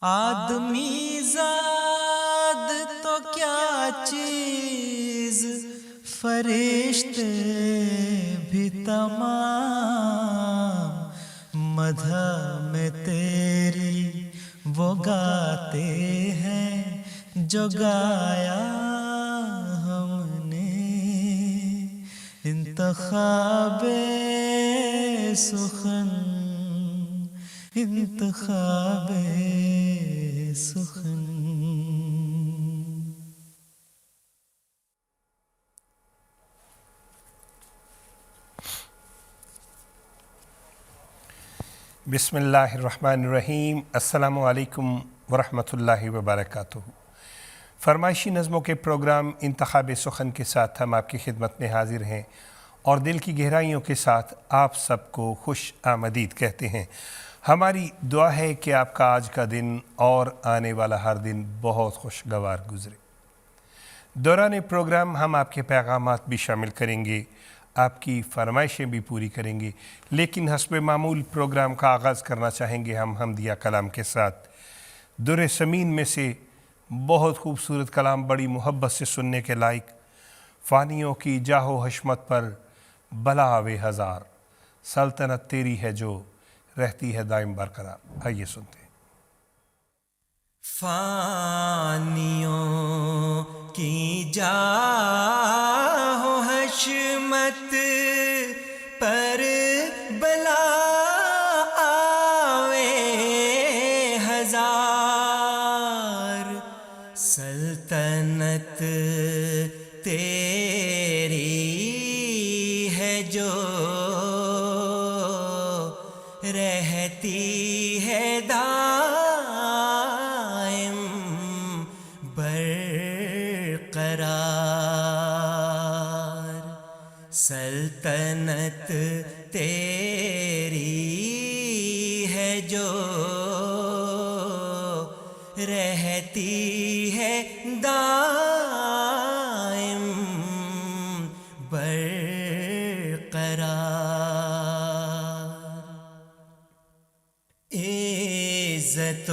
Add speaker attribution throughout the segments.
Speaker 1: آدمی زاد تو کیا چیز، فرشتے بھی تمام مدح میں تیری وہ گاتے ہیں جو گایا ہم نے۔ انتخاب سخن، انتخاب سخن۔
Speaker 2: بسم اللہ الرحمن الرحیم۔ السلام علیکم ورحمۃ اللہ وبرکاتہ۔ فرمائشی نظموں کے پروگرام انتخاب سخن کے ساتھ ہم آپ کی خدمت میں حاضر ہیں اور دل کی گہرائیوں کے ساتھ آپ سب کو خوش آمدید کہتے ہیں۔ ہماری دعا ہے کہ آپ کا آج کا دن اور آنے والا ہر دن بہت خوشگوار گزرے۔ دوران پروگرام ہم آپ کے پیغامات بھی شامل کریں گے، آپ کی فرمائشیں بھی پوری کریں گے، لیکن حسب معمول پروگرام کا آغاز کرنا چاہیں گے ہم حمدیہ کلام کے ساتھ۔ در سمین میں سے بہت خوبصورت کلام، بڑی محبت سے سننے کے لائق، فانیوں کی جاہ و حشمت پر بلا آوے ہزار، سلطنت تیری ہے جو رہتی ہے دائم برقرار۔ آئیے سنتے ہیں۔
Speaker 1: فانیوں کی جاہ و حشمت پر بلا آوے ہزار، سلطنت تیری ہے جو رہتی ہے دائم برقرار، سلطنت تیری ہے جو رہتی ہے دائم برقرار۔ عزت و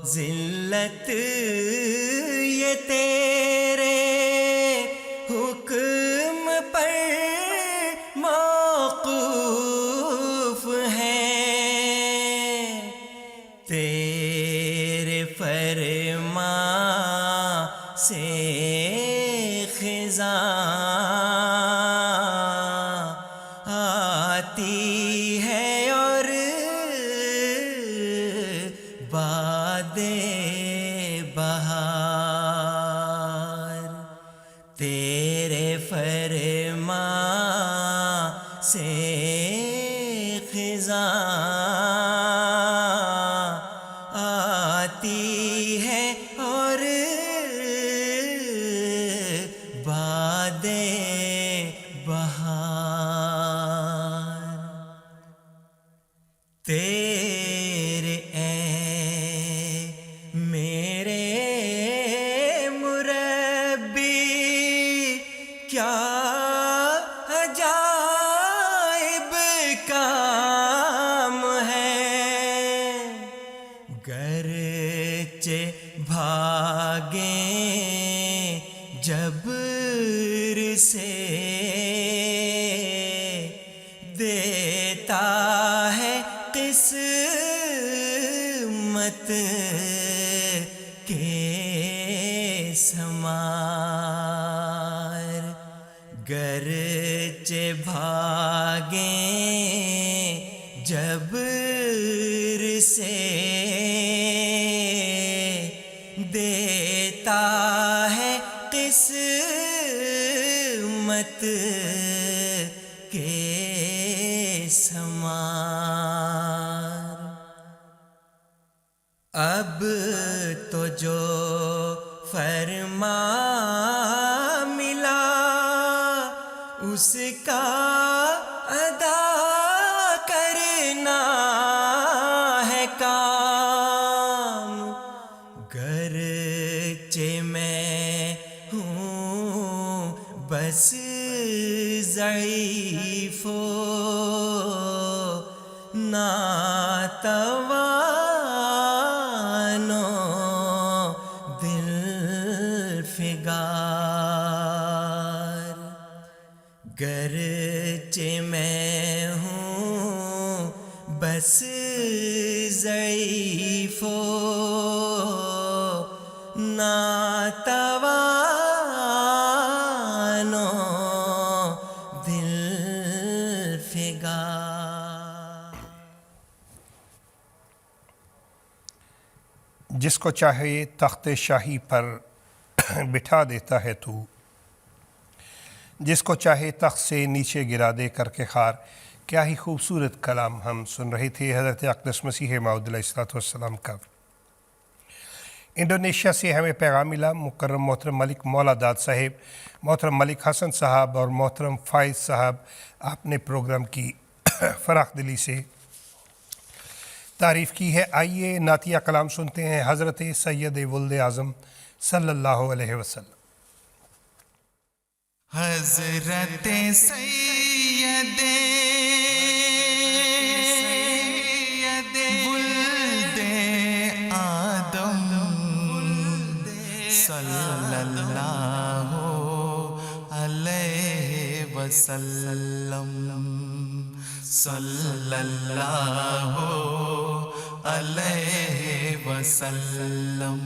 Speaker 1: ذلت یہ تیرے حکم پر موقوف ہے، تیرے فرمان سے خزاں آتی ہے اور باد بہار، تیرے فرمان سے خزاں آتی ہے اور باد بہار، تیرے اے میرے مربی کیا عجائب کام ہے، گرچہ بھاگیں جبر سے دیتا ہے قسمت کے سمار، گرچہ بھاگیں جبر سے دیتا ہے قسمت کے سمار۔ اب تو جو فرما ملا اس کا ادا کرنا ہے کام، گرچہ میں ہوں بس ضعیف و ناتوان، بس ضعیف و ناتوان و دل فگار.
Speaker 2: جس کو چاہے تخت شاہی پر بٹھا دیتا ہے تو، جس کو چاہے تخت سے نیچے گرا دے کر کے خار. کیا ہی خوبصورت کلام ہم سن رہے تھے حضرت اقدس مسیح موعود علیہ السلام کا. انڈونیشیا سے ہمیں پیغام ملا. مکرم محترم ملک مولا داد صاحب، محترم ملک حسن صاحب اور محترم فائز صاحب، آپ نے پروگرام کی فراخ دلی سے تعریف کی ہے. آئیے نعتیہ کلام سنتے ہیں حضرت سید ولد اعظم صلی اللہ علیہ وسلم.
Speaker 1: حضرت سید ولد آدم صلی اللہ علیہ وسلم، صلی اللہ علیہ وسلم.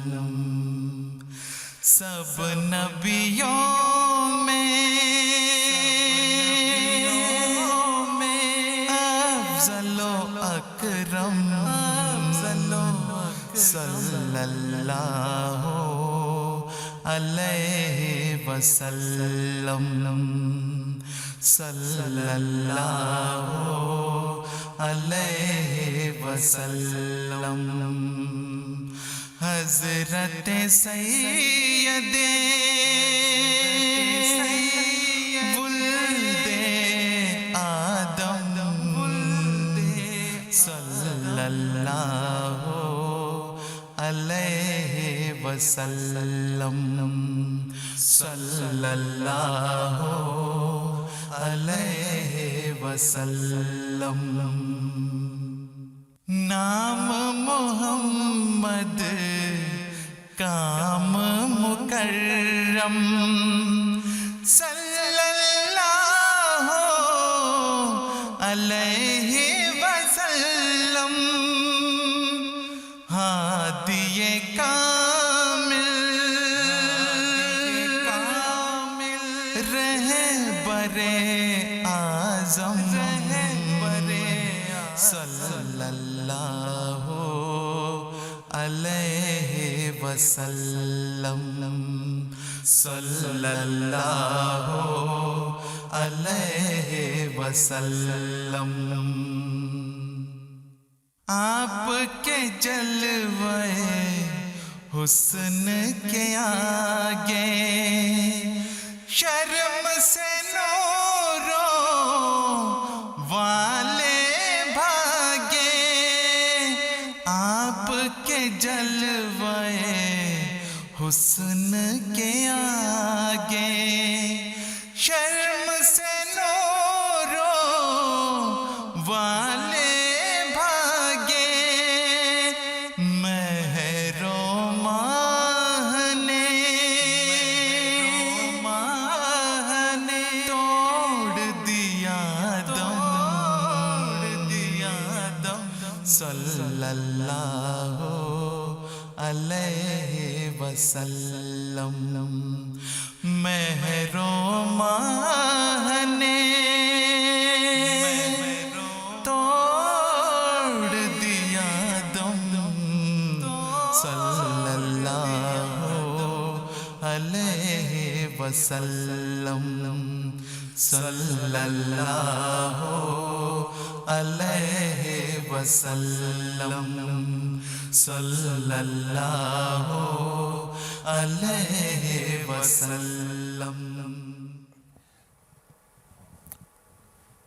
Speaker 1: سب نبیوں میں افضل و اکرم صلی اللہ علیہ وسلم، صلی اللہ علیہ وسلم. حضرت سید ولد آدم صلی اللہ علیہ وسلم، صلی اللہ علیہ وسلم. نام محمد کام مکرم صلی اللہ علیہ وسلم. ہادی کامل رہبر اعظم صلی اللہ علیہ وسلم، صلی اللہ علیہ وسلم. آپ کے جلوے حسن کے آگے شرم سے نوروں والے بھاگے. آپ کے جلوے حسن کے آگے شرم سے نوروں والے بھاگے. مہر و ماہ نے توڑ دیا دم صلی اللہ علیہ وسلم. مہر و ماہ نے توڑ دیا دم صلی اللہ علیہ وسلم، صلی اللہ علیہ وسلم، صلی اللہ علیہ وسلم.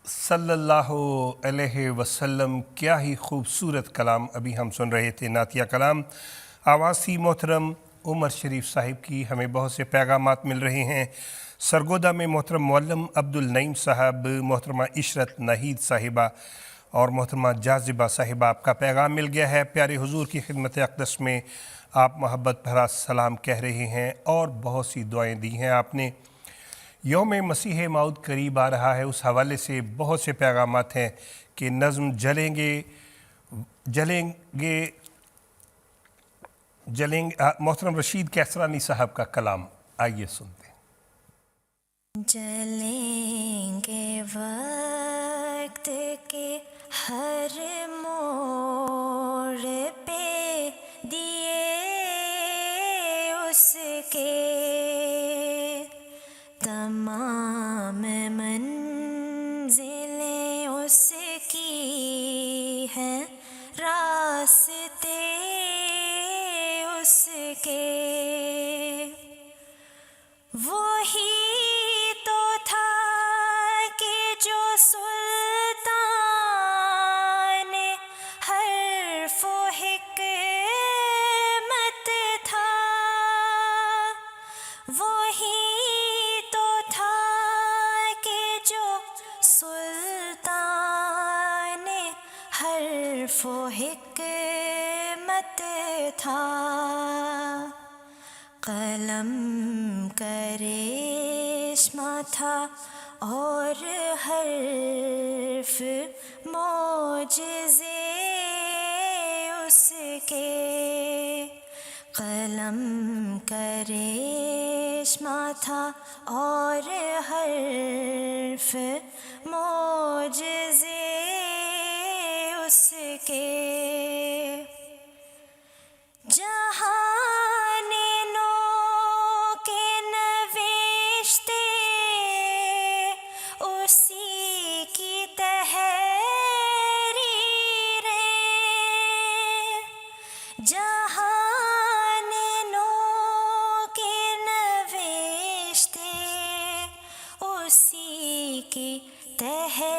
Speaker 2: صلی اللہ علیہ وسلم. کیا ہی خوبصورت کلام ابھی ہم سن رہے تھے. نعتیہ کلام آواز تھی محترم عمر شریف صاحب کی. ہمیں بہت سے پیغامات مل رہے ہیں. سرگودا میں محترم معلم عبدالنعیم صاحب، محترمہ عشرت ناہید صاحبہ اور محترمہ جاذبہ صاحبہ، آپ کا پیغام مل گیا ہے. پیارے حضور کی خدمت اقدس میں آپ محبت بھرا سلام کہہ رہے ہیں اور بہت سی دعائیں دی ہیں آپ نے. یوم مسیح موعود قریب آ رہا ہے، اس حوالے سے بہت سے پیغامات ہیں کہ نظم جلیں گے محترم رشید کیسرانی صاحب کا کلام آئیے سنتے ہیں۔
Speaker 3: جلیں گے وقت کے ہر موڑ پہ دیے اس کے، تمام منزلیں اس کی ہیں، راستے اس کے، وہی تو تھا کہ جو سلطان حرف و حکمت تھا، وہی تو تھا کہ جو سلطان حرف و حکمت تھا، قلم کرشمہ تھا اور حرف معجزے اس کے، قلم کرشمہ تھا اور حرف معجزے اس کے، جہان نو کے نوشتے اسی کی تحریریں، جہان نو کے نوشتے اسی کی تحریریں،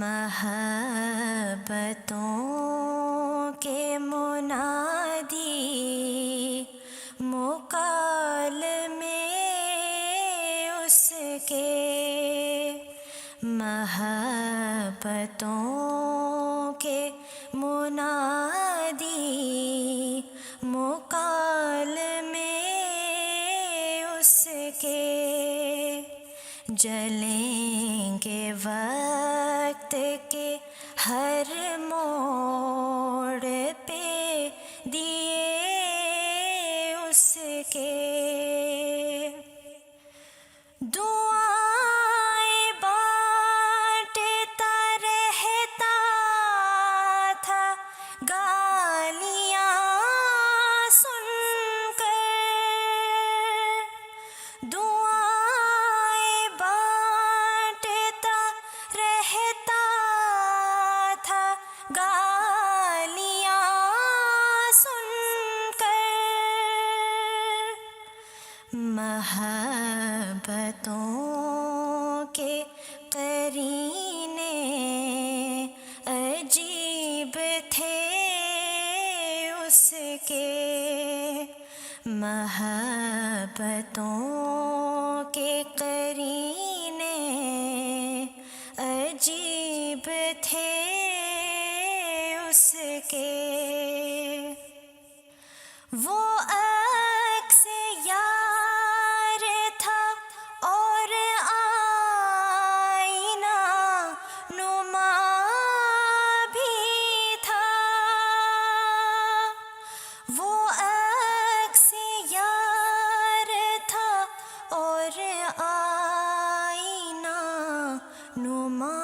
Speaker 3: محبتوں کے منادی مکالمے اس کے، محبتوں کے منادی مکالمے اس کے، جلیں گے وقت کے ہر موڑ پہ دیے اس کے، دعائیں بانٹتا رہتا تھا گالیاں سن کر، دعائیں بانٹتا رہتا تھا گالیاں سن کر، محبتوں کے قرینے عجیب تھے اس کے، محبتوں کے قرینے عجیب تھے اس کے، وہ عکس یار تھا اور آئینہ نما بھی تھا، وہ عکس یار تھا اور آئینہ نما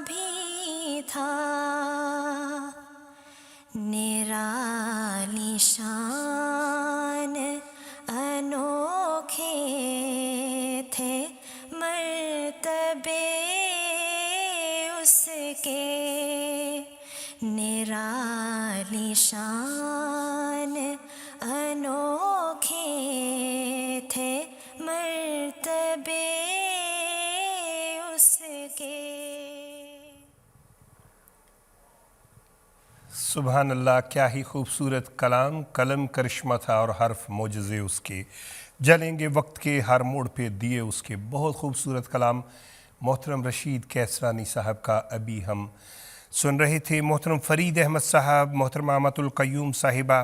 Speaker 3: بھی تھا، نرالی شان انوکھے تھے مرتبے اس کے، نرالی شان انوکھے تھے مرتبے اس کے۔
Speaker 2: سبحان اللہ، کیا ہی خوبصورت کلام، قلم کرشمہ تھا اور حرف معجزے اس کے، جلیں گے وقت کے ہر موڑ پہ دیے اس کے۔ بہت خوبصورت کلام محترم رشید کیسرانی صاحب کا ابھی ہم سن رہے تھے۔ محترم فرید احمد صاحب، محترم آمۃ القیوم صاحبہ،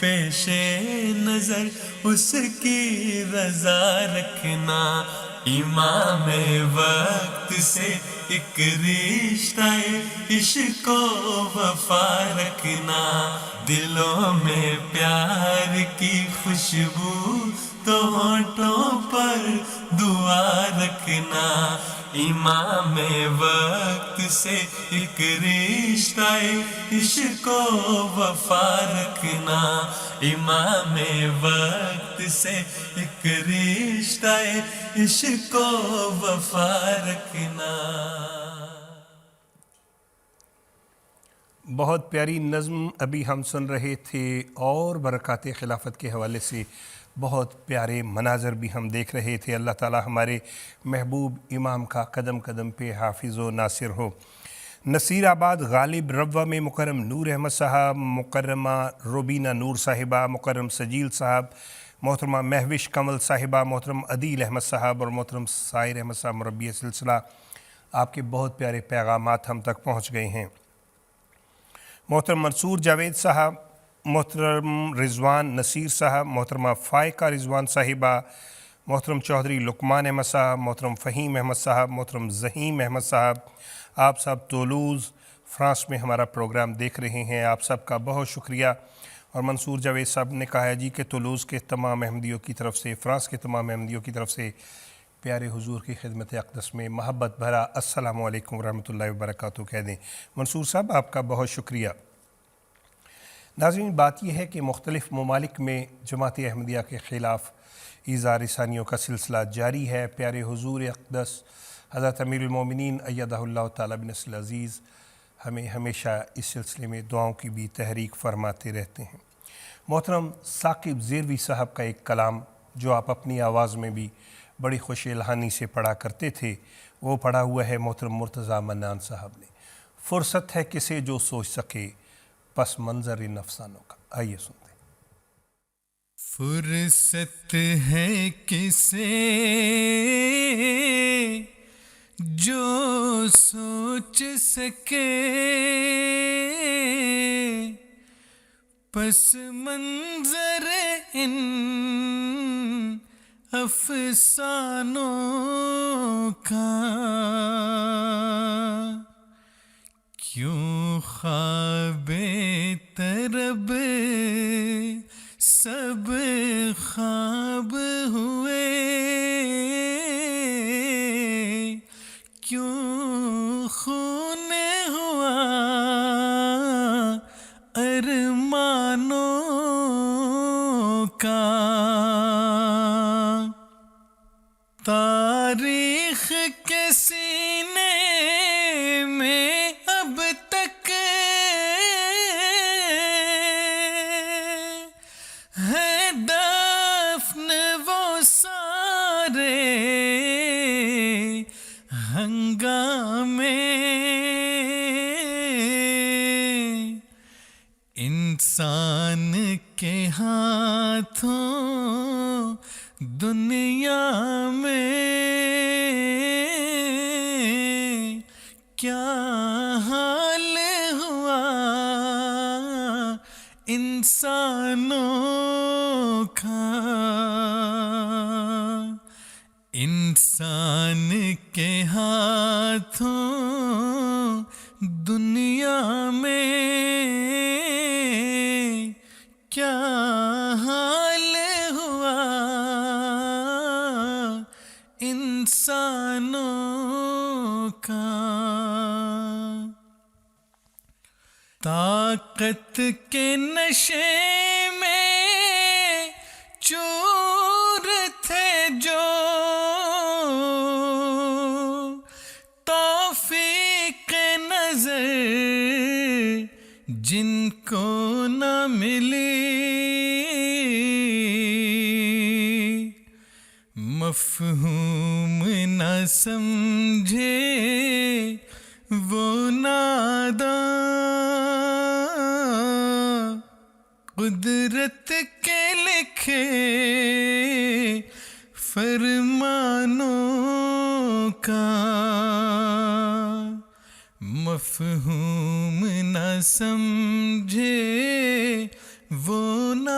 Speaker 1: پیش نظر اس کی رضا رکھنا امام وقت سے ایک رشتہ عشق و وفا رکھنا دلوں میں پیار کی خوشبو تو ہونٹوں پر دعا رکھنا امام وقت سے ایک رشتہ عشق و وفا رکھنا امام وقت سے ایک رشتہ عشق و وفا رکھنا.
Speaker 2: بہت پیاری نظم ابھی ہم سن رہے تھے اور برکات خلافت کے حوالے سے بہت پیارے مناظر بھی ہم دیکھ رہے تھے. اللہ تعالی ہمارے محبوب امام کا قدم قدم پہ حافظ و ناصر ہو. نصیر آباد غالب روا میں مکرم نور احمد صاحب، مکرمہ روبینہ نور صاحبہ، مکرم سجیل صاحب، محترمہ مہوش کمل صاحبہ، محترم عدیل احمد صاحب اور محترم سائر احمد صاحب مربی سلسلہ، آپ کے بہت پیارے پیغامات ہم تک پہنچ گئے ہیں. محترم منصور جاوید صاحب، محترم رضوان نصیر صاحب، محترمہ فائقہ رضوان صاحبہ، محترم چودھری لقمان احمد صاحب، محترم فہیم احمد صاحب، محترم ظہیم احمد صاحب، آپ سب تولوز فرانس میں ہمارا پروگرام دیکھ رہے ہیں. آپ سب کا بہت شکریہ. اور منصور جاوید صاحب نے کہا ہے جی کہ تولوز کے تمام احمدیوں کی طرف سے، فرانس کے تمام احمدیوں کی طرف سے پیارے حضور کی خدمت اقدس میں محبت بھرا السلام علیکم ورحمۃ اللہ وبرکاتہ کہہ دیں. منصور صاحب آپ کا بہت شکریہ. ناظرین، بات یہ ہے کہ مختلف ممالک میں جماعت احمدیہ کے خلاف ایذا رسانیوں کا سلسلہ جاری ہے. پیارے حضور اقدس حضرت امیر المومنین ایدہ اللہ تعالیٰ بنصر العزیز ہمیں ہمیشہ اس سلسلے میں دعاؤں کی بھی تحریک فرماتے رہتے ہیں. محترم ثاقب زیروی صاحب کا ایک کلام جو آپ اپنی آواز میں بھی بڑی خوش الحانی سے پڑھا کرتے تھے، وہ پڑھا ہوا ہے محترم مرتضیٰ منان صاحب نے. فرصت ہے کسے جو سوچ سکے پس منظر نفسانوں کا. آئیے سنتے ہیں.
Speaker 1: فرصت ہے کسے جو سوچ سکے پس منظر ان افسانوں کا. کیوں خواب طرب سب خواب ہوئے، کیوں خون ہوا ارمانوں کا. تاریخ کے سینے میں اب تک ہے دفن وہ سارے ہنگامے. انسان کے ہاتھوں دنیا میں کیا حال ہوا انسانوں کا. انسان کے ہاتھوں دنیا میں کیا حال ہوا انسانوں کا. طاقت کے نشے میں چور تھے جو توفیق نظر جن کو نہ ملی، مفہوم نہ سمجھے وہ ناداں، قدرت کے لکھے فرمانوں کا. مفہوم نہ سمجھے وہ ناداں،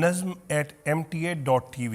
Speaker 2: nazm@mta.tv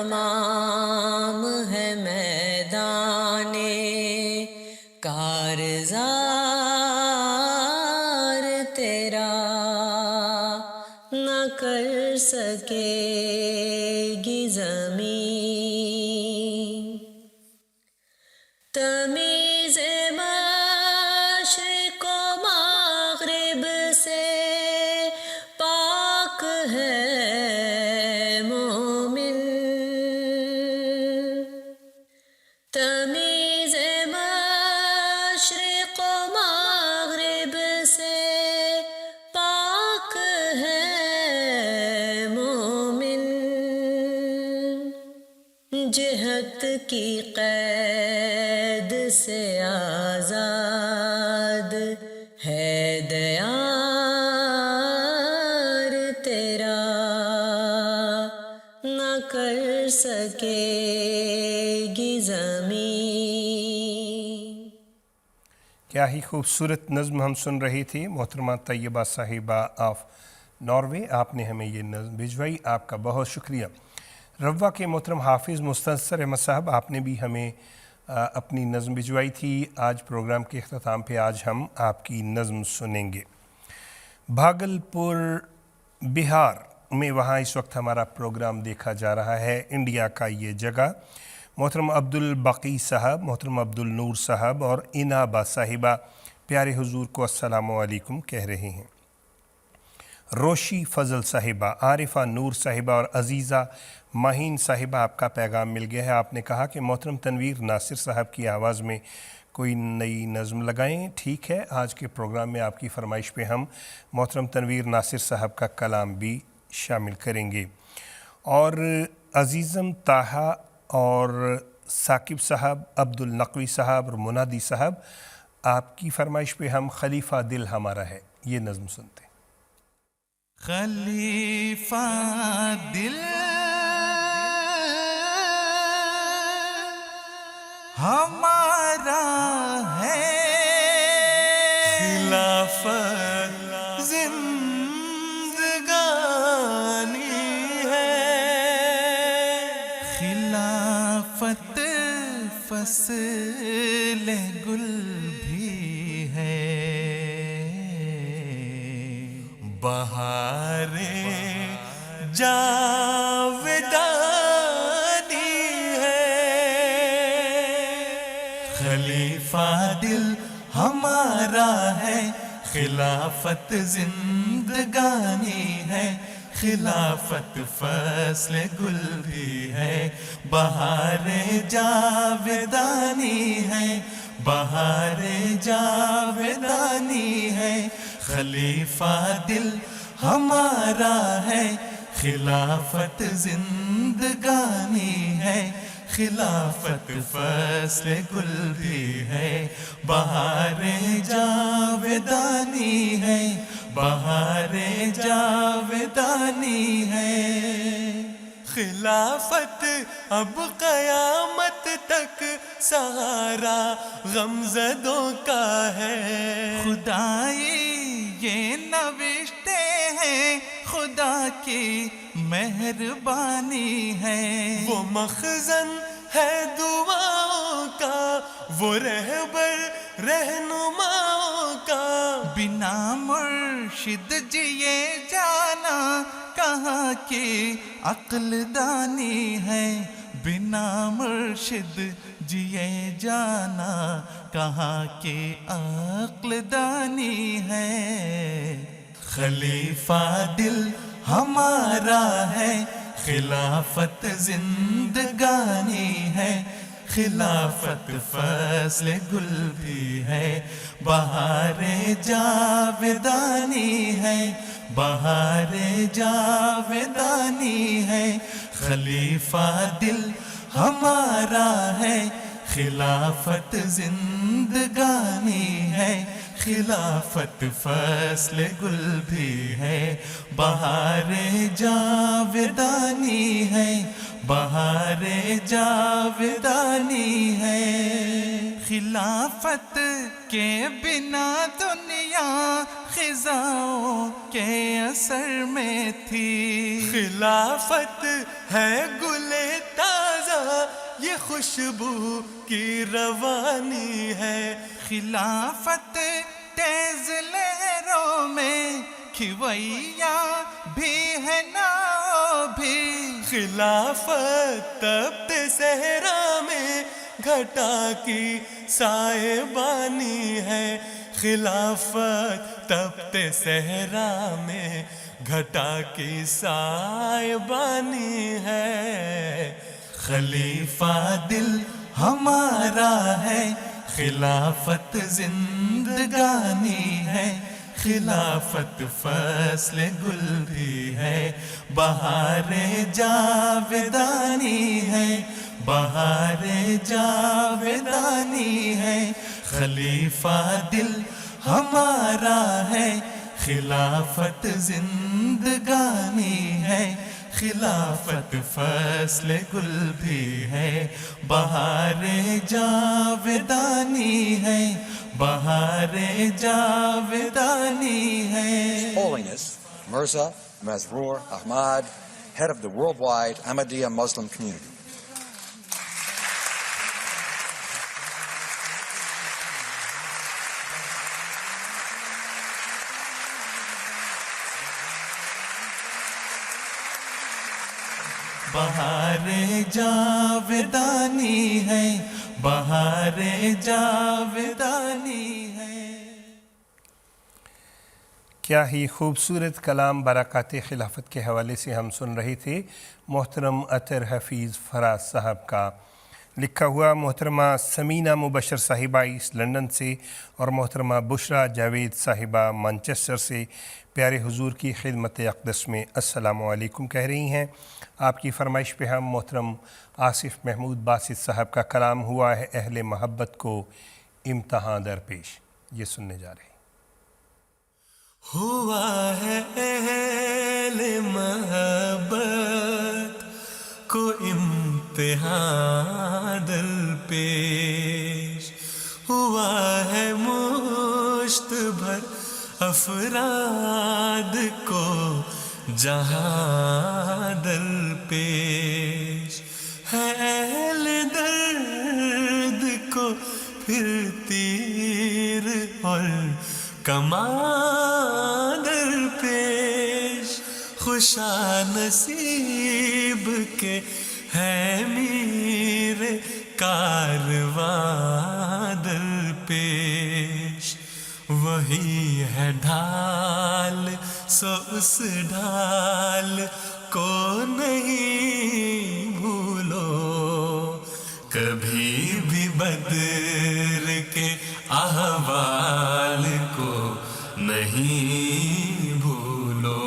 Speaker 4: تمام ہے میدان کارزار تیرا، نہ کر سکے گی زمین تمیز مشرق و مغرب سے، پاک ہے مومن تمیز مشرق و مغرب سے، پاک ہے مومن جہت کی قید سے آزاد ہے دیار تیرا، نہ کر سکے گی زمین۔
Speaker 2: کیا ہی خوبصورت نظم ہم سن رہی تھی محترمہ طیبہ صاحبہ آف ناروے، آپ نے ہمیں یہ نظم بھجوائی، آپ کا بہت شکریہ۔ روا کے محترم حافظ مستنصر احمد صاحب، آپ نے بھی ہمیں اپنی نظم بھجوائی تھی۔ آج پروگرام کے اختتام پہ آج ہم آپ کی نظم سنیں گے۔ بھاگلپور بہار میں وہاں اس وقت ہمارا پروگرام دیکھا جا رہا ہے، انڈیا کا یہ جگہ۔ محترم عبدالبقی صاحب، محترم عبدالنور صاحب اور انابہ صاحبہ پیارے حضور کو السلام علیکم کہہ رہے ہیں۔ روشی فضل صاحبہ، عارفہ نور صاحبہ اور عزیزہ ماہین صاحبہ، آپ کا پیغام مل گیا ہے۔ آپ نے کہا کہ محترم تنویر ناصر صاحب کی آواز میں کوئی نئی نظم لگائیں۔ ٹھیک ہے، آج کے پروگرام میں آپ کی فرمائش پہ ہم محترم تنویر ناصر صاحب کا کلام بھی شامل کریں گے۔ اور عزیزم طاہا اور ثاقب صاحب، عبدالنقوی صاحب اور منادی صاحب، آپ کی فرمائش پہ ہم خلیفہ دل ہمارا ہے یہ نظم سنتے ہیں۔
Speaker 1: خلیفہ دل ہمارا ہے، خلافت زندگانی ہے، خلافت فصل گل بھی ہے، بہار جاودانی ہے، خلیفہ دل ہمارا ہے، خلافت زندگانی ہے، خلافت فصل گل بھی ہے، بہار جاودانی ہے، بہار جاودانی ہے، خلیفہ دل ہمارا ہے، خلافت زندگانی ہے، خلافت فصل گل بھی ہے، بہار جاودانی ہے، بہار جاودانی ہے، خلافت اب قیامت تک سہارا غمزدوں کا ہے، خدائی یہ نوشتے ہیں، خدا کی مہربانی ہے، وہ مخزن ہے دعاؤں کا، وہ رہبر رہنماؤں کا، بنا مرشد جیے جانا کہاں کی عقل دانی ہے، بنا مرشد جیے جانا کہاں کی عقل دانی ہے، خلیفہ دل ہمارا ہے، خلافت زندگانی ہے، خلافت فصل گل بھی ہے، بہار جاودانی ہے، بہار جاودانی ہے، خلیفہ دل ہمارا ہے، خلافت زندگانی ہے، خلافت فصل گل بھی ہے، بہار جاودانی ہے، بہار جاودانی ہے، خلافت کے بنا دنیا خزاؤں کے اثر میں تھی، خلافت ہے گلے یہ خوشبو کی روانی ہے، خلافت تیز لہروں میں کھویا بھی ہے ناؤ بھی، خلافت تپتے صحرا میں گھٹا کی سائے بانی ہے، خلافت تپتے صحرا میں گھٹا کی سائے بانی ہے، خلیفہ دل ہمارا ہے، خلافت زندگانی ہے، خلافت فصل گل بھی ہے، بہار جاودانی ہے، بہار جاودانی ہے، خلیفہ دل ہمارا ہے، خلافت زندگانی ہے، خلافت فصل گل بھی ہے، بہار جاودانی ہے، بہار جاودانی ہے۔
Speaker 5: Holiness Mirza Masroor Ahmad, head of the worldwide Ahmadiyya Muslim community.
Speaker 1: بہار جاودانی ہے، بہار جاودانی ہے۔
Speaker 2: کیا ہی خوبصورت کلام برکات خلافت کے حوالے سے ہم سن رہے تھے محترم اطہر حفیظ فراز صاحب کا لکھا ہوا۔ محترمہ سمینہ مبشر صاحبہ ایسٹ لندن سے اور محترمہ بشرا جاوید صاحبہ مانچسٹر سے پیارے حضور کی خدمت اقدس میں السلام علیکم کہہ رہی ہیں۔ آپ کی فرمائش پہ ہم محترم آصف محمود باسط صاحب کا کلام ہوا ہے اہل محبت کو امتحان درپیش، یہ سننے جا رہے ہیں۔
Speaker 1: ہوا ہے اہل محبت کو امتحان درپیش، ہوا ہے مشت بھر افراد کو جہاں درپیش، ہے اہل درد کو پھر تیر اور کمان درپیش، خوشا نصیب کے ہے میر کارواں درپیش، وہی ہے ڈھال سو اس ڈھال کو نہیں بھولو، کبھی بھی بدر کے احوال کو نہیں بھولو،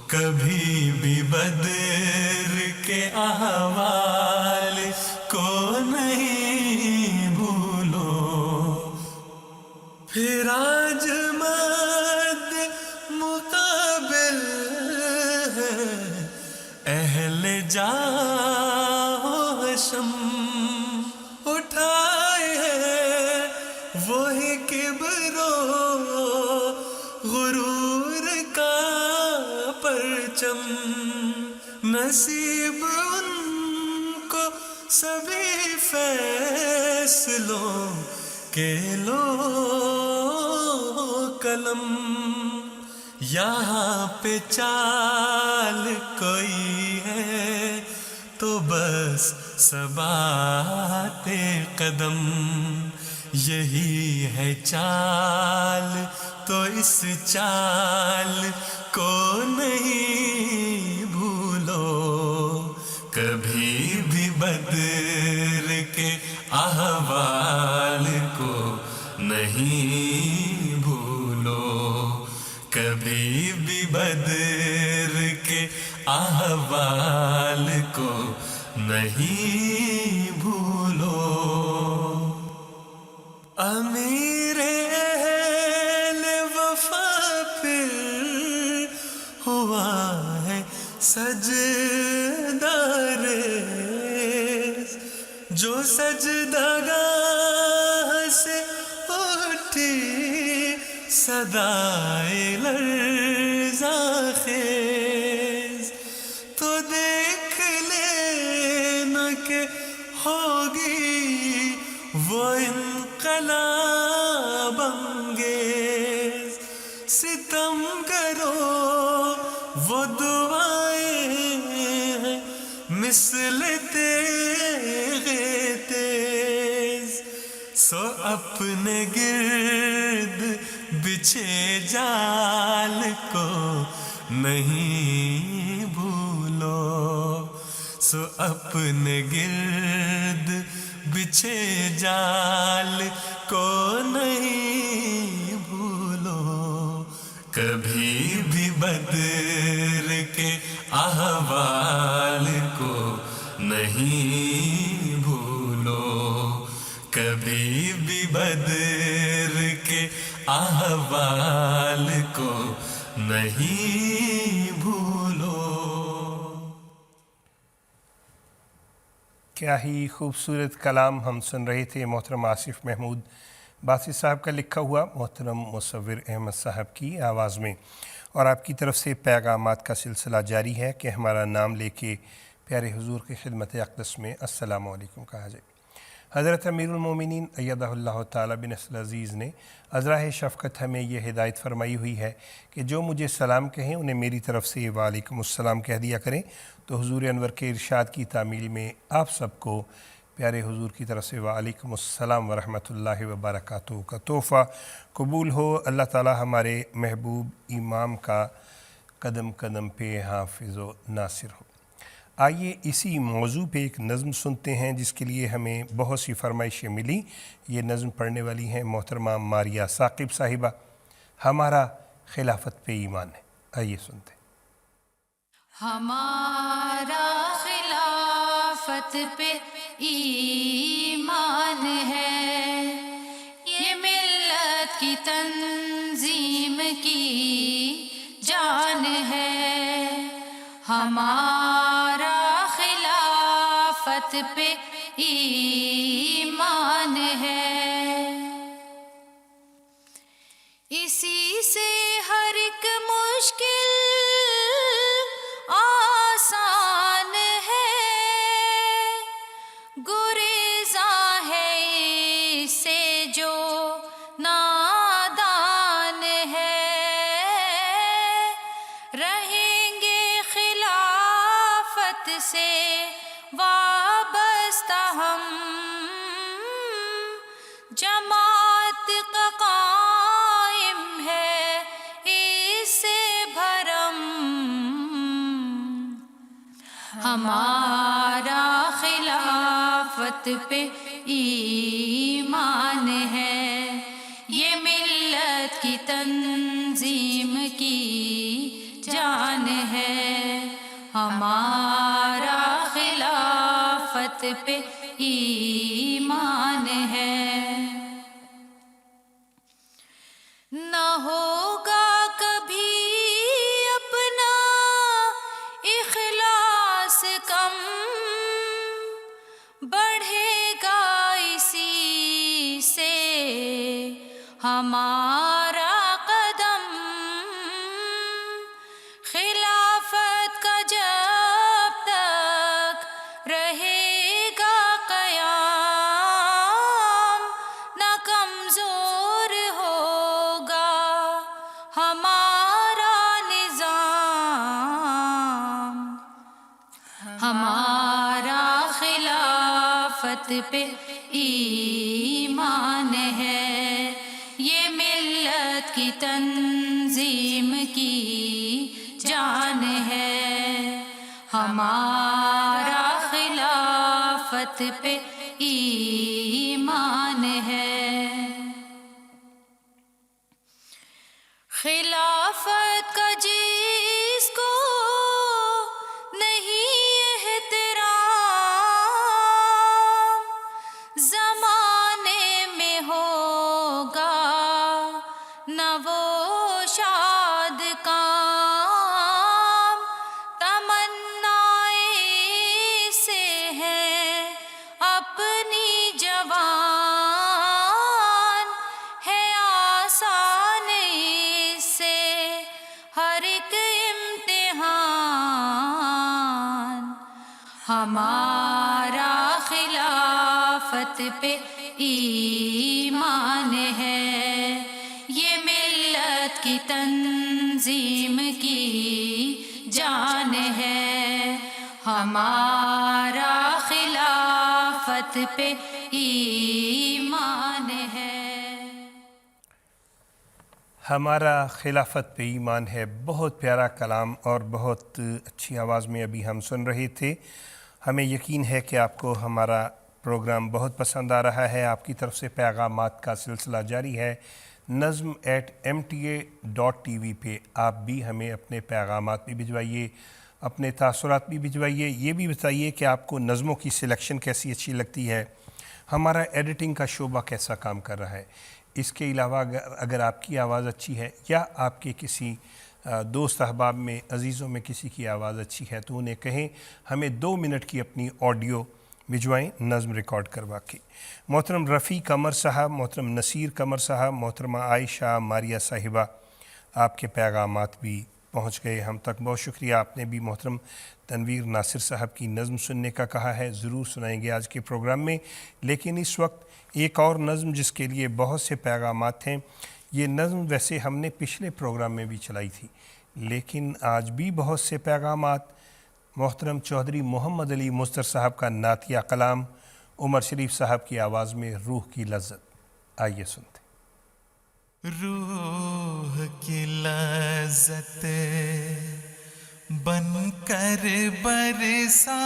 Speaker 1: کبھی بھی بدر کے احوال کو نہیں بھولو، پھر آج مد مقابل ہے اہل جاہشم، اٹھائے ہے وہی کبر و غرور کا پرچم، نصیب ان کو سبھی فیصلوں کے لو قلم، یہاں پہ چال کوئی ہے تو بس ثبات قدم، یہی ہے چال تو اس چال کو نہیں بھولو، کبھی بھی بدر کے احوال کو نہیں بھولو، کبھی بھی بدر کے احوال کو نہیں بھولو، امیر اہل وفا پھر ہوا ہے سجدہ ریز، جو سجدہ گاہ سے اٹھی صدائے لرزاں خیز، تو دیکھ لینا کہ انقلاب انگیز ستم کرو وہ دعائیں ہیں مثل تیغ تیز سو اپنے گرد بچھے جال کو نہیں بھولو سو اپنے گرد بچھے جال کو نہیں بھولو کبھی بھی بدر کے احوال کو نہیں بھولو کبھی بھی بدر کے احوال کو نہیں بھولو.
Speaker 2: کیا ہی خوبصورت کلام ہم سن رہے تھے محترم آصف محمود باسط صاحب کا لکھا ہوا محترم مصور احمد صاحب کی آواز میں. اور آپ کی طرف سے پیغامات کا سلسلہ جاری ہے کہ ہمارا نام لے کے پیارے حضور کی خدمت اقدس میں السلام علیکم کہا جائے. حضرت امیر المومنین ایدہ اللہ تعالیٰ بنصر عزیز نے ازراہ شفقت ہمیں یہ ہدایت فرمائی ہوئی ہے کہ جو مجھے سلام کہیں انہیں میری طرف سے وعلیکم السلام کہہ دیا کریں. تو حضور انور کے ارشاد کی تعمیل میں آپ سب کو پیارے حضور کی طرف سے وعلیکم السلام ورحمۃ اللہ وبرکاتہ کا تحفہ قبول ہو. اللہ تعالیٰ ہمارے محبوب امام کا قدم قدم پہ حافظ و ناصر ہو. آئیے اسی موضوع پہ ایک نظم سنتے ہیں جس کے لیے ہمیں بہت سی فرمائشیں ملی. یہ نظم پڑھنے والی ہیں محترمہ ماریہ ثاقب صاحبہ. ہمارا خلافت پہ ایمان ہے. آئیے سنتے ہیں.
Speaker 6: ہمارا خلافت پہ ایمان ہے یہ ملت کی تنظیم کی جان ہے ہمارا خلافت پہ ایمان ہے اسی سے ہر ایک مشکل آسان ہے گریزاں ہے اس سے جو نادان ہے رہیں گے خلافت سے وابستہ ہم جماعت کا قائم ہے اس سے بھرم ہمارا خلافت پہ ایمان ہے یہ ملت کی تنظیم کی جان ہے ہمارا خلافت پہ ایمان ہے نہ ہوگا کبھی اپنا اخلاص کم بڑھے گا اسی سے ہمارا قدم خلافت کا جب تک رہے گا قیام نہ کمزور ہوگا ہمارا نظام ہمارا خلافت پہ ایمان ہے یہ ملت کی تنظیم کی جان ہے ہمارا خلافت پہ ایمان ہے خلافت کا جس کو نہیں احترام زمانے میں ہوگا نہ وہ شاد کام تمنائیں سے ہے اپنی جوان ہے آسان سے ہر ایک امتحان ہمارا خلافت پہ ایمان ہے، یہ ملت کی تنظیم کی جان ہے، ہمارا خلافت پہ ایمان ہے۔
Speaker 2: ہمارا خلافت پہ ایمان ہے، بہت پیارا کلام اور بہت اچھی آواز میں ابھی ہم سن رہے تھے۔ ہمیں یقین ہے کہ آپ کو ہمارا پروگرام بہت پسند آ رہا ہے۔ آپ کی طرف سے پیغامات کا سلسلہ جاری ہے۔ nazm@mta.tv پہ آپ بھی ہمیں اپنے پیغامات بھی بھجوائیے، اپنے تاثرات بھی بھجوائیے، یہ بھی بتائیے کہ آپ کو نظموں کی سلیکشن کیسی اچھی لگتی ہے، ہمارا ایڈیٹنگ کا شعبہ کیسا کام کر رہا ہے۔ اس کے علاوہ اگر آپ کی آواز اچھی ہے یا آپ کے کسی دوست احباب میں، عزیزوں میں کسی کی آواز اچھی ہے تو انہیں کہیں ہمیں 2 منٹ کی اپنی آڈیو بھجوائیں نظم ریکارڈ کروا کے۔ محترم رفیع قمر صاحب، محترم نصیر قمر صاحب، محترمہ عائشہ ماریہ صاحبہ، آپ کے پیغامات بھی پہنچ گئے ہم تک، بہت شکریہ۔ آپ نے بھی محترم تنویر ناصر صاحب کی نظم سننے کا کہا ہے، ضرور سنائیں گے آج کے پروگرام میں۔ لیکن اس وقت ایک اور نظم جس کے لیے بہت سے پیغامات ہیں، یہ نظم ویسے ہم نے پچھلے پروگرام میں بھی چلائی تھی، لیکن آج بھی بہت سے پیغامات۔ محترم چودھری محمد علی مستر صاحب کا نعتیہ کلام، عمر شریف صاحب کی آواز میں روح کی لذت، آئیے سنتے۔
Speaker 1: روح کی لذت بن کر برسا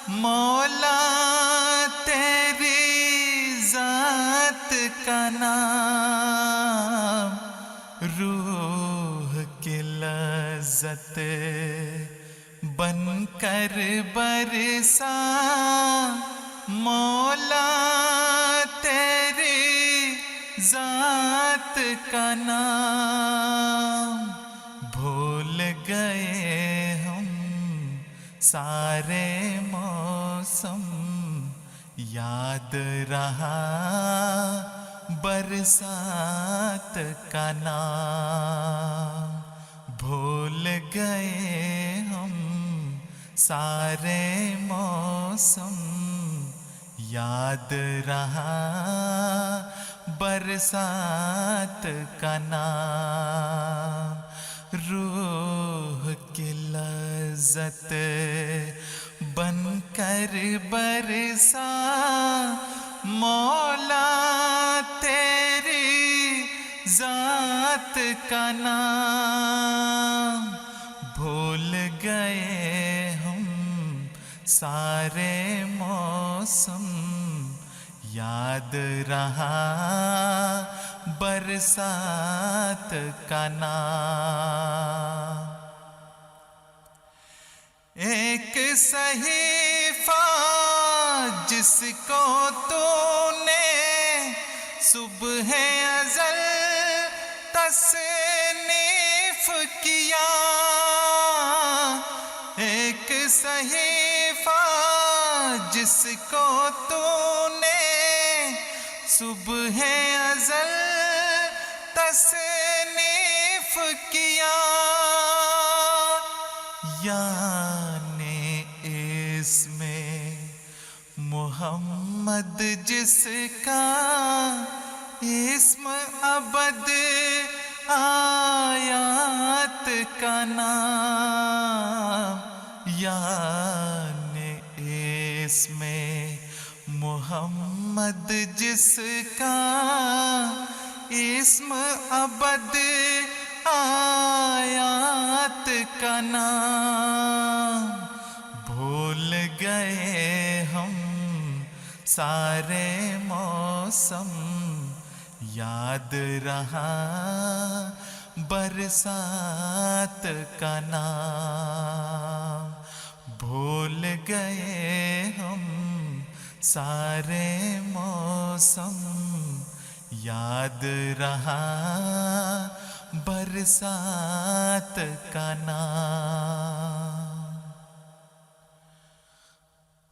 Speaker 1: مولا تیری ذات کا نام، روح کی لذت بن کر برسا مولا تیری ذات کا نام، بھول گئے ہم سارے موسم، یاد رہا برسات کا نام، بھول گئے ہم سارے موسم، یاد رہا برسات کا نام، روح کی لذت بن کر برسا مولا تیری ذات کا نام، بھول گئے ہم سارے موسم، یاد رہا برسات کا نام، ایک صحیفہ جس کو تو نے صبح ازل تصنیف کیا، ایک صحیفہ جس کو تو نے صبح ازل تصنیف کیا، یعنی اس میں محمد جس کا اسم ابد آیات کا نام، یعنی اس میں محمد جس کا اسم ابد آیات کا نام، بھول گئے ہم سارے موسم، یاد رہا برسات کا نام، بھول گئے ہم سارے موسم، یاد رہا برسات کا نام،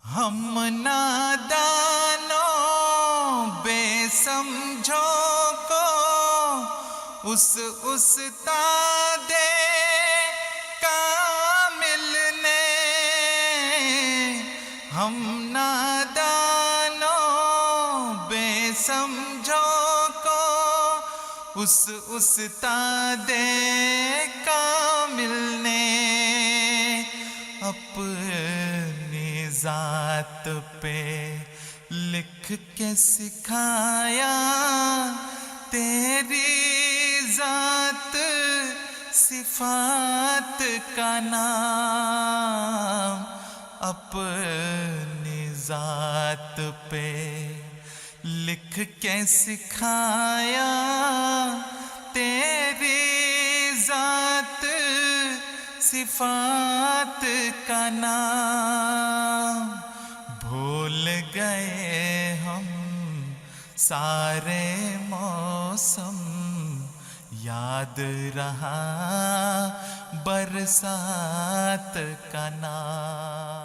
Speaker 1: ہم نادانوں بے سمجھوں کو اس استاد کامل نے، ہم نادانوں اس استاد کامل نے اپنی ذات پہ لکھ کے سکھایا تیری ذات صفات کا نام، اپنی ذات پہ لکھ کے سکھایا تیری ذات صفات کا نام۔ بھول گئے ہم سارے موسم، یاد رہا برسات کا نام۔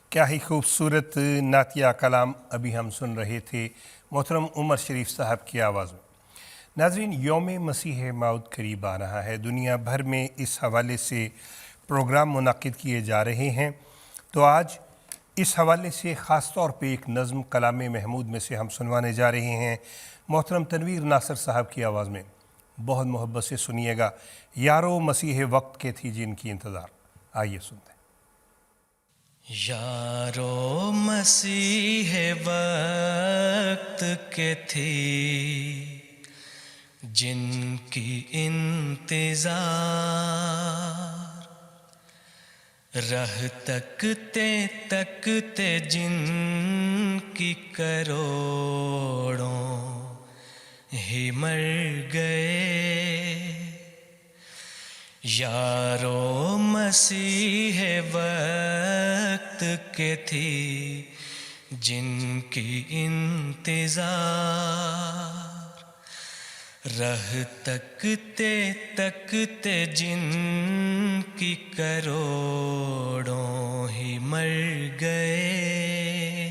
Speaker 2: کیا ہی خوبصورت نعتیہ کلام ابھی ہم سن رہے تھے محترم عمر شریف صاحب کی آواز میں۔ ناظرین، یوم مسیح موعود قریب آ رہا ہے، دنیا بھر میں اس حوالے سے پروگرام منعقد کیے جا رہے ہیں، تو آج اس حوالے سے خاص طور پہ ایک نظم کلام محمود میں سے ہم سنوانے جا رہے ہیں محترم تنویر ناصر صاحب کی آواز میں۔ بہت محبت سے سنیے گا۔ یارو مسیح وقت کے تھی جن کی انتظار، آئیے سنتے ہیں۔
Speaker 7: یارو مسیح وقت کے تھی جن کی انتظار، رہ تکتے تکتے جن کی کروڑوں ہی مر گئے۔ یارو مسیح وقت کے تھی جن کی انتظار، رہ تکتے تکتے جن کی کروڑوں ہی مر گئے۔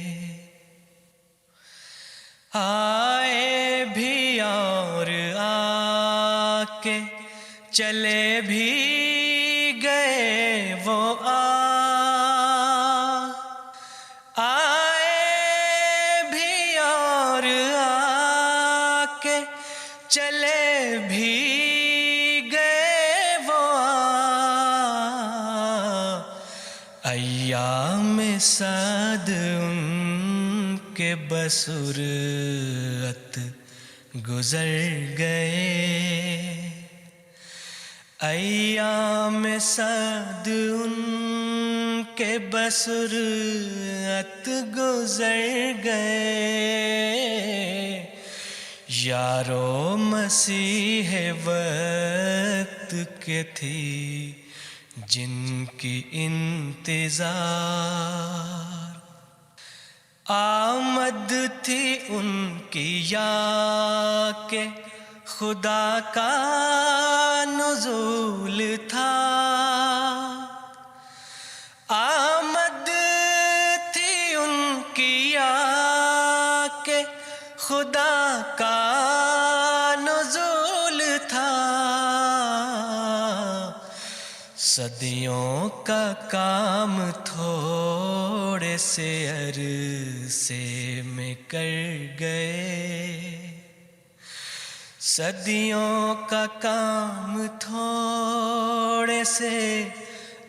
Speaker 7: آئے بھی اور آ کے چلے بھی گئے وہ آئے بھی اور آ کے چلے بھی گئے وہ ایام سعد ان کے بصورت گزر گئے۔ ایام سعد ان کے بصورت گزر گئے۔ یارو مسیح وقت کے تھی جن کی انتظار، آمد تھی ان کی یا کہ خدا کا نزول تھا، آمد تھی ان کی یا کہ خدا کا نزول تھا۔ صدیوں کا کام تھوڑے سے عرصے میں کر گئے، صدیوں کا کام تھوڑے سے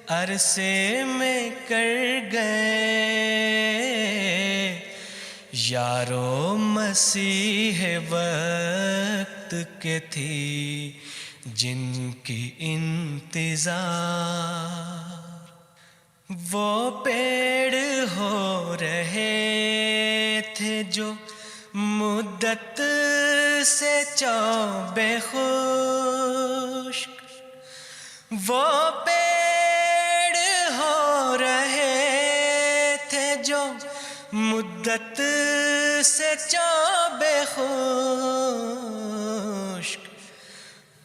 Speaker 7: عرصے میں کر گئے۔ یارو مسیح وقت کے تھی جن کی انتظار، وہ پیڑ ہو رہے تھے جو مدت سے چوبے خشک، وہ پیڑ ہو رہے تھے جو مدت سے چوبے خشک،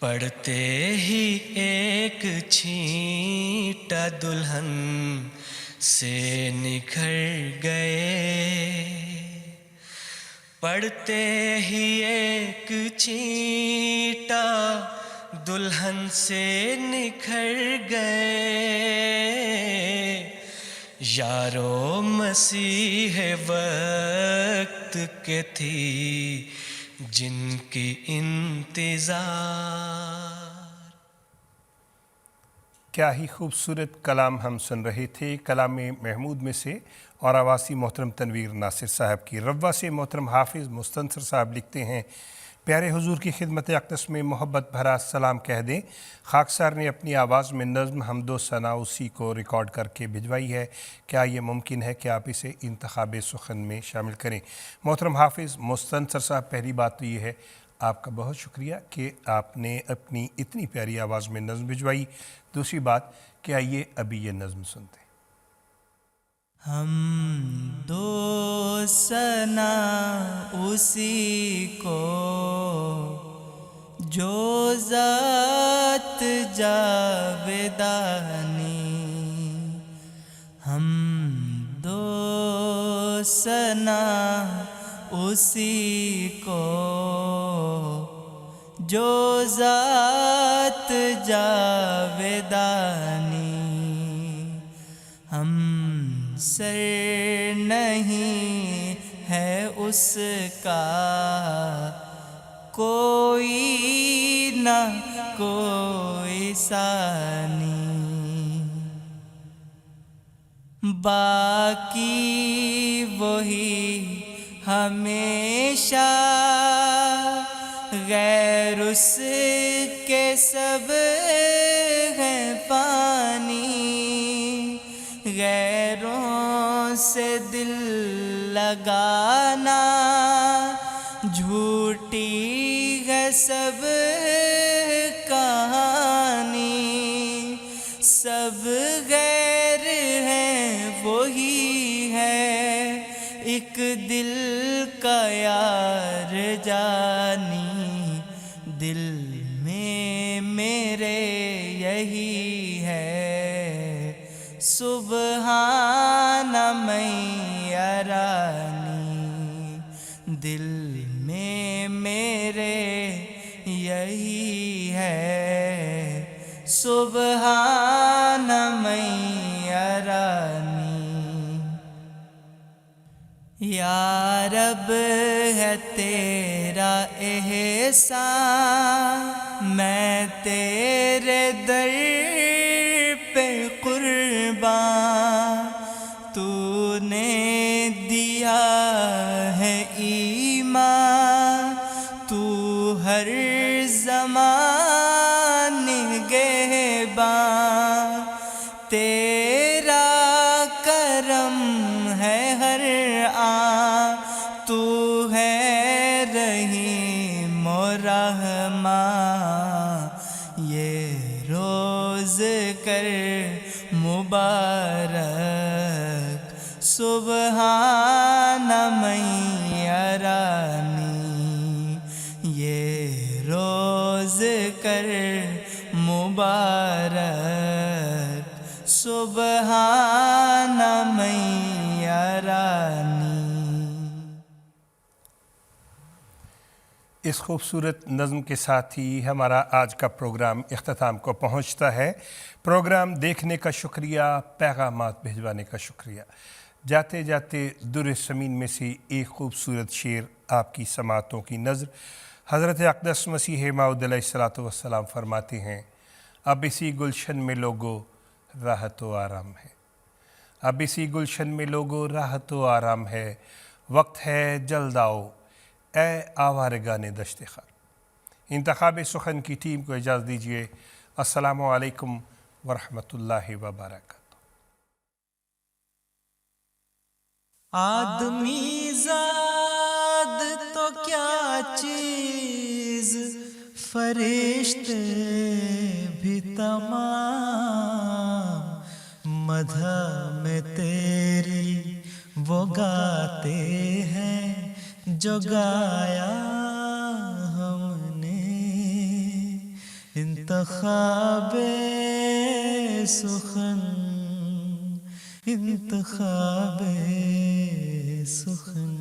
Speaker 7: پڑتے ہی ایک چھینٹا دلہن سے نکھر گئے، پڑتے ہی ایک چھینٹا دلہن سے نکھر گئے۔ یارو مسیح وقت مدت کے تھی جن کی انتظار.
Speaker 2: کیا ہی خوبصورت کلام ہم سن رہے تھے کلام محمود میں سے اور آواسی محترم تنویر ناصر صاحب کی. روا سے محترم حافظ مستنصر صاحب لکھتے ہیں پیارے حضور کی خدمت اقدس میں محبت بھرا سلام کہہ دیں. خاکسار نے اپنی آواز میں نظم حمد و ثنا اسی کو ریکارڈ کر کے بھجوائی ہے. کیا یہ ممکن ہے کہ آپ اسے انتخاب سخن میں شامل کریں؟ محترم حافظ مستنصر صاحب، پہلی بات تو یہ ہے آپ کا بہت شکریہ کہ آپ نے اپنی اتنی پیاری آواز میں نظم بھجوائی. دوسری بات کہ آئیے ابھی یہ نظم سنتے ہیں.
Speaker 1: ہم دو ثنا اسی کو جو ذات جاویدانی، ہم دو ثنا اسی کو جو ذات جاویدانی، ہم سر نہیں ہے اس کا کوئی نہ کوئی ثانی. باقی وہی ہمیشہ غیر اس کے سب ہیں فانی. غیروں سے دل لگانا جھوٹی ہے سب کہانی. سب غیر ہیں وہی ہے ایک دل کا یار جانی. دل میں میرے یہی ہے سبحان من یرانی. دل میں میرے یہی ہے سبحان من یرانی. یا رب ہے تیرا احسان میں تیرے در پہ قربان. تو نے دیا ہے ایمان، تو ہر زمان نگہبان. تیرا کرم ہے ہر آن، تو ہے رحیم و رحمان. یہ روز کر مبارک سبحان من یرانی. یہ روز کر مبارک سبحان من یرانی.
Speaker 2: اس خوبصورت نظم کے ساتھ ہی ہمارا آج کا پروگرام اختتام کو پہنچتا ہے. پروگرام دیکھنے کا شکریہ، پیغامات بھجوانے کا شکریہ. جاتے جاتے در سمین میں سے ایک خوبصورت شعر آپ کی سماعتوں کی نظر. حضرت اقدس مسیح موعود علیہ الصلوۃ والسلام فرماتے ہیں اب اسی گلشن میں لوگو راحت و آرام ہے. اب اسی گلشن میں لوگو راحت و آرام ہے. وقت ہے جلد آؤ اے آوارگان دشت خار. انتخاب سخن کی ٹیم کو اجازت دیجیے. السلام علیکم ورحمۃ اللہ وبرکاتہ.
Speaker 1: آدمی زاد تو کیا چیز، فرشتے بھی تمام مدح میں تیری وہ گاتے ہیں جو گایا ہم نے. انتخاب سخن، انتخاب سخن.